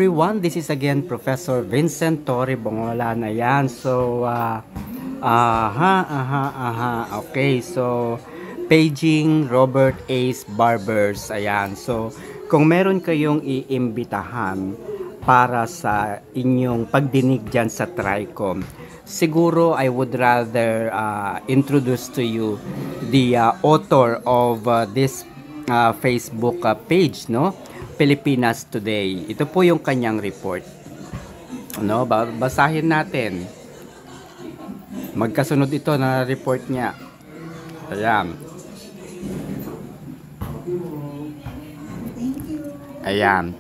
Everyone, this is again Professor Vincent Torre Bongolan. Ayan, so okay, so paging Robert Ace Barbers. Ayan, so kung meron kayong iimbitahan para sa inyong pagdinig dyan sa TRICOM, siguro I would rather introduce to you the author of this Facebook page, no? Pilipinas Today. Ito po yung kanyang report. No, basahin natin. Magkasunod ito na report niya. Ayan. Ayan.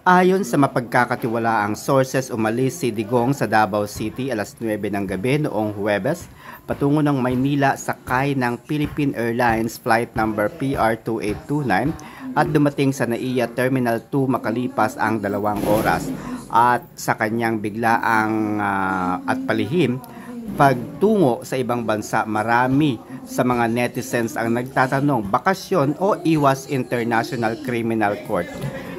Ayon sa mapagkakatiwalaang sources, umalis si Digong sa Davao City alas 9 ng gabi noong Huwebes patungo ng Maynila sakay ng Philippine Airlines flight number PR2829 at dumating sa NAIA Terminal 2 makalipas ang 2 oras. At sa kanyang biglaang at palihim pagtungo sa ibang bansa, marami sa mga netizens ang nagtatanong, bakasyon o iwas International Criminal Court.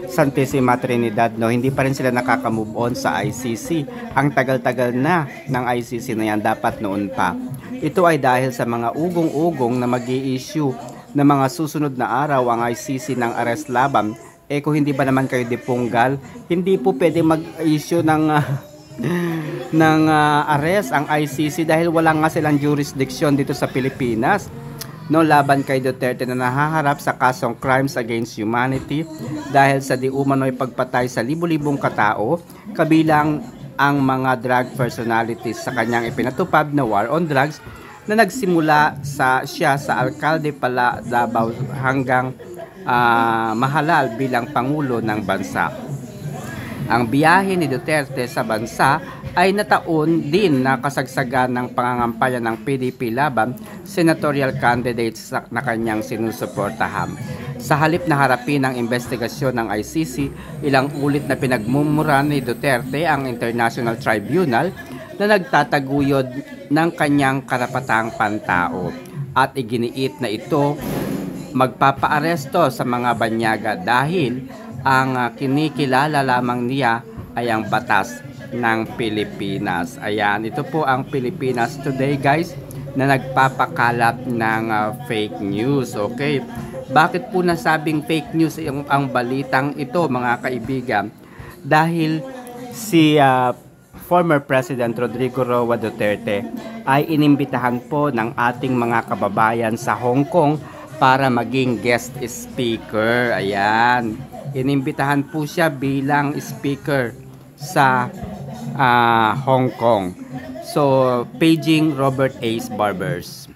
Santissima Trinidad, no, hindi pa rin sila nakaka-move on sa ICC. Ang tagal-tagal na ng ICC na yan, dapat noon pa. Ito ay dahil sa mga ugong-ugong na mag-i-issue na mga susunod na araw ang ICC ng arrest laban. Kung hindi ba naman kayo dipunggal, hindi po pwede mag-issue ng arrest ang ICC dahil wala nga silang jurisdiction dito sa Pilipinas. No, laban kay Duterte na nahaharap sa kasong crimes against humanity dahil sa di umano'y pagpatay sa libu-libong katao, kabilang ang mga drug personalities sa kanyang ipinatupad na war on drugs na nagsimula siya sa alkalde pala Davao hanggang mahalal bilang pangulo ng bansa. Ang biyahe ni Duterte sa bansa ay nataon din na kasagsagan ng pangangampanya ng PDP laban senatorial candidates na kanyang sinusuportahan. Sa halip na harapin ang investigasyon ng ICC, ilang ulit na pinagmumura ni Duterte ang International Tribunal na nagtataguyod ng kanyang karapatang pantao at iginiit na ito magpapaaresto sa mga banyaga dahil ang kinikilala lamang niya ay ang batas ng Pilipinas. Ayan, ito po ang Pilipinas Today, guys, na nagpapakalat ng fake news. Okay, bakit po nasabing fake news ang balitang ito, mga kaibigan? Dahil si former President Rodrigo Roa Duterte ay inimbitahan po ng ating mga kababayan sa Hong Kong para maging guest speaker. Ayan, inimbitahan po siya bilang speaker sa Hong Kong. So, paging Robert Ace Barbers.